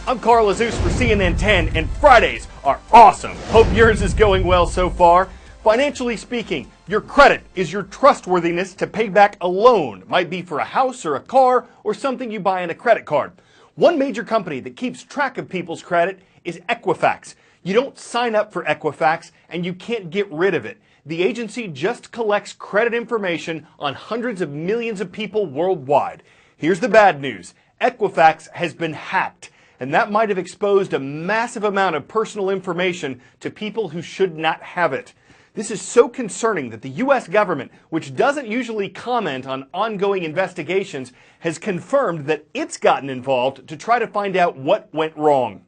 I'm Carl Azuz for CNN 10, and Fridays are awesome. Hope yours is going well so far. Financially speaking, your credit is your trustworthiness to pay back a loan. Might be for a house or a car or something you buy on a credit card. One major company that keeps track of people's credit is Equifax. You don't sign up for Equifax and you can't get rid of it. The agency just collects credit information on hundreds of millions of people worldwide. Here's the bad news. Equifax has been hacked, and that might have exposed a massive amount of personal information to people who should not have it. This is so concerning that the U.S. government, which doesn't usually comment on ongoing investigations, has confirmed that it's gotten involved to try to find out what went wrong.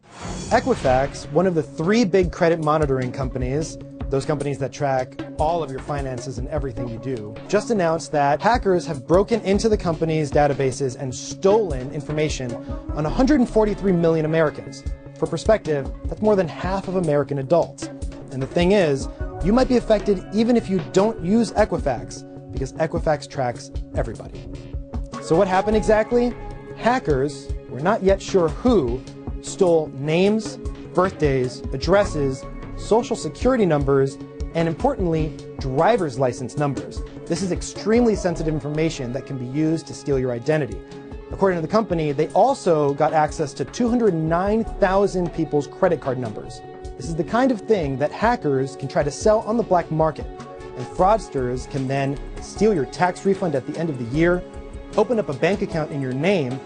Equifax, one of the three big credit monitoring companies, those companies that track all of your finances and everything you do, just announced that hackers have broken into the company's databases and stolen information on 143 million Americans. For perspective, that's more than half of American adults. And the thing is, you might be affected even if you don't use Equifax, because Equifax tracks everybody. So what happened exactly? Hackers, we're not yet sure who, stole names, birthdays, addresses, social security numbers, and importantly, driver's license numbers. This is extremely sensitive information that can be used to steal your identity. According to the company, they also got access to 209,000 people's credit card numbers. This is the kind of thing that hackers can try to sell on the black market, and fraudsters can then steal your tax refund at the end of the year, open up a bank account in your name,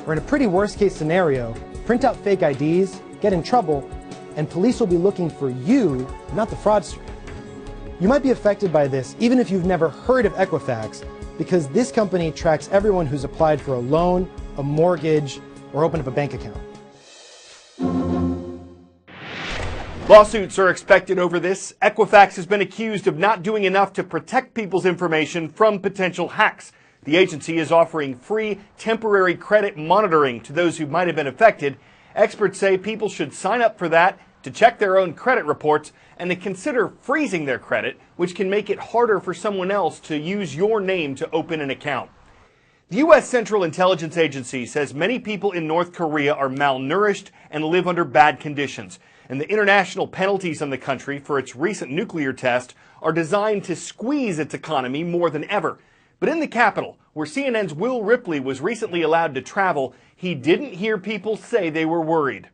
or in a pretty worst case scenario, print out fake IDs, get in trouble, and police will be looking for you, not the fraudster. You might be affected by this even if you've never heard of Equifax, because this company tracks everyone who's applied for a loan, a mortgage, or opened up a bank account. Lawsuits are expected over this. Equifax has been accused of not doing enough to protect people's information from potential hacks. The agency is offering free temporary credit monitoring to those who might have been affected. Experts say people should sign up for that to check their own credit reports and to consider freezing their credit, which can make it harder for someone else to use your name to open an account. The U.S. Central Intelligence Agency says many people in North Korea are malnourished and live under bad conditions. And the international penalties on the country for its recent nuclear test are designed to squeeze its economy more than ever. But in the capital, where CNN's Will Ripley was recently allowed to travel, he didn't hear people say they were worried.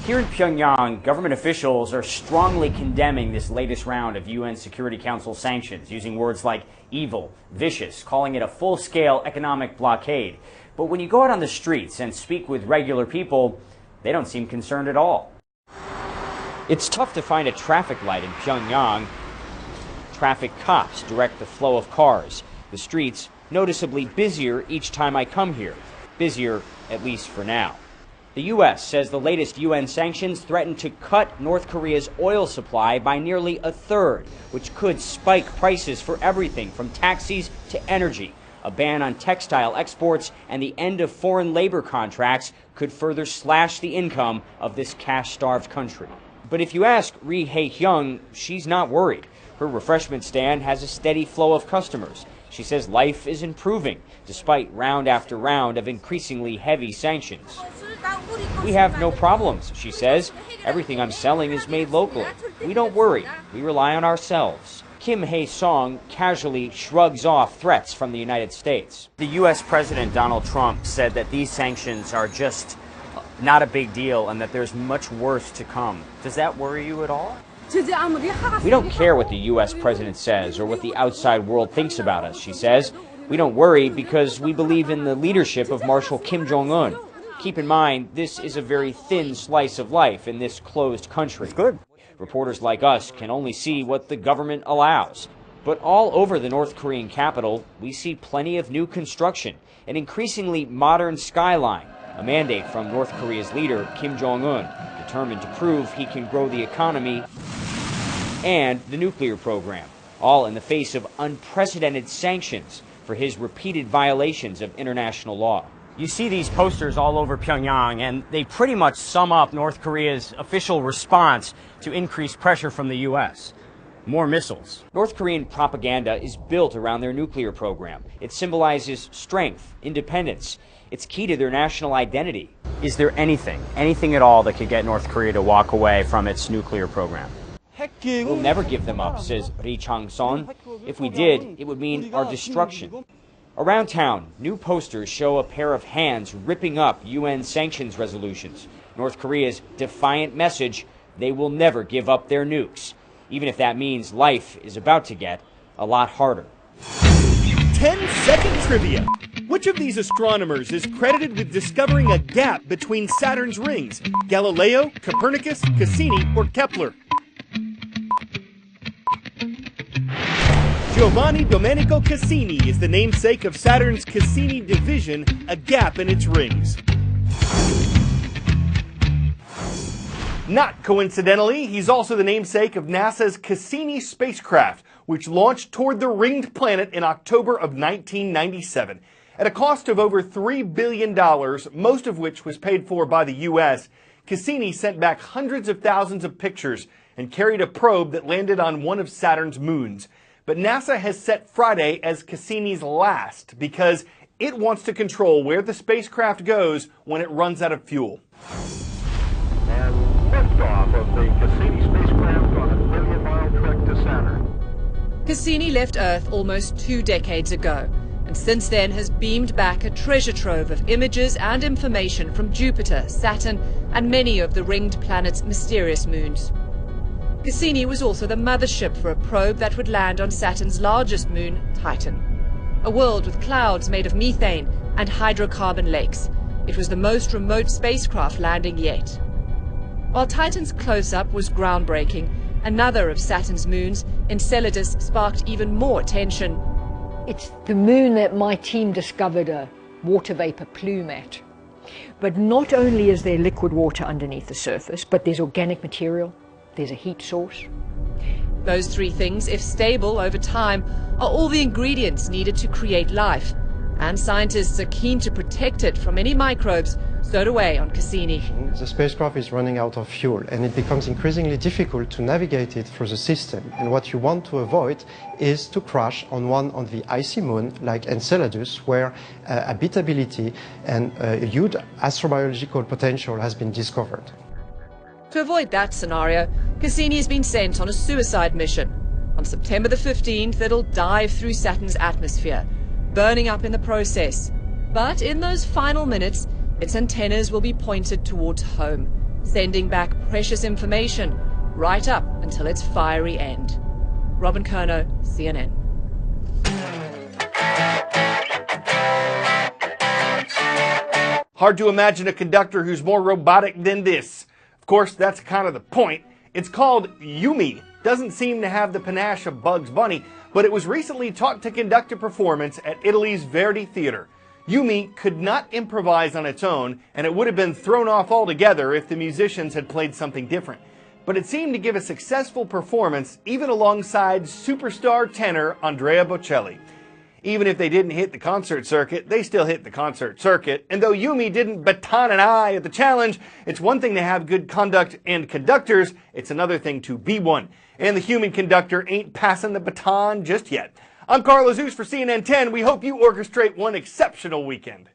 Here in Pyongyang, government officials are strongly condemning this latest round of UN Security Council sanctions, using words like evil, vicious, calling it a full-scale economic blockade. But when you go out on the streets and speak with regular people, they don't seem concerned at all. It's tough to find a traffic light in Pyongyang. Traffic cops direct the flow of cars. The streets noticeably busier each time I come here. Busier, at least for now. The U.S. says the latest UN sanctions threaten to cut North Korea's oil supply by nearly a third, which could spike prices for everything from taxis to energy. A ban on textile exports and the end of foreign labor contracts could further slash the income of this cash-starved country. But if you ask Ri Hae-hyung, she's not worried. Her refreshment stand has a steady flow of customers. She says life is improving, despite round after round of increasingly heavy sanctions. We have no problems, she says. Everything I'm selling is made locally. We don't worry. We rely on ourselves. Kim Hae-sung casually shrugs off threats from the United States. The U.S. President Donald Trump said that these sanctions are just not a big deal and that there's much worse to come. Does that worry you at all? We don't care what the U.S. president says or what the outside world thinks about us, she says. We don't worry because we believe in the leadership of Marshal Kim Jong-un. Keep in mind, this is a very thin slice of life in this closed country. That's good. Reporters like us can only see what the government allows. But all over the North Korean capital, we see plenty of new construction, an increasingly modern skyline, a mandate from North Korea's leader, Kim Jong-un, determined to prove he can grow the economy and the nuclear program, all in the face of unprecedented sanctions for his repeated violations of international law. You see these posters all over Pyongyang, and they pretty much sum up North Korea's official response to increased pressure from the U.S. more missiles. North Korean propaganda is built around their nuclear program. It symbolizes strength, independence. It's key to their national identity. Is there anything at all that could get North Korea to walk away from its nuclear program? We'll never give them up, says Ri Chang-son. If we did, it would mean our destruction. Around town, new posters show a pair of hands ripping up UN sanctions resolutions. North Korea's defiant message, they will never give up their nukes, even if that means life is about to get a lot harder. 10-second trivia. Which of these astronomers is credited with discovering a gap between Saturn's rings? Galileo, Copernicus, Cassini, or Kepler? Giovanni Domenico Cassini is the namesake of Saturn's Cassini division, a gap in its rings. Not coincidentally, he's also the namesake of NASA's Cassini spacecraft, which launched toward the ringed planet in October of 1997. At a cost of over $3 billion, most of which was paid for by the U.S., Cassini sent back hundreds of thousands of pictures and carried a probe that landed on one of Saturn's moons. But NASA has set Friday as Cassini's last because it wants to control where the spacecraft goes when it runs out of fuel. And liftoff of the Cassini spacecraft on a million-mile trek to Saturn. Cassini left Earth almost 2 decades ago, and since then has beamed back a treasure trove of images and information from Jupiter, Saturn, and many of the ringed planet's mysterious moons. Cassini was also the mothership for a probe that would land on Saturn's largest moon, Titan, a world with clouds made of methane and hydrocarbon lakes. It was the most remote spacecraft landing yet. While Titan's close-up was groundbreaking, another of Saturn's moons, Enceladus, sparked even more attention. It's the moon that my team discovered a water vapor plume at. But not only is there liquid water underneath the surface, but there's organic material, there's a heat source. Those 3 things, if stable over time, are all the ingredients needed to create life. And scientists are keen to protect it from any microbes stowed away on Cassini. The spacecraft is running out of fuel and it becomes increasingly difficult to navigate it through the system. And what you want to avoid is to crash on one of the icy moon like Enceladus, where habitability and a huge astrobiological potential has been discovered. To avoid that scenario, Cassini has been sent on a suicide mission. On September the 15th, it'll dive through Saturn's atmosphere, burning up in the process. But in those final minutes, its antennas will be pointed towards home, sending back precious information right up until its fiery end. Robin Curnow, CNN. Hard to imagine a conductor who's more robotic than this. Of course, that's kind of the point. It's called Yumi. Doesn't seem to have the panache of Bugs Bunny, but it was recently taught to conduct a performance at Italy's Verdi Theatre. Yumi could not improvise on its own, and it would have been thrown off altogether if the musicians had played something different. But it seemed to give a successful performance even alongside superstar tenor Andrea Bocelli. Even if they didn't hit the concert circuit, they still hit the concert circuit. And though Yumi didn't baton an eye at the challenge, it's one thing to have good conduct and conductors, it's another thing to be one. And the human conductor ain't passing the baton just yet. I'm Carl Azuz for CNN 10. We hope you orchestrate one exceptional weekend.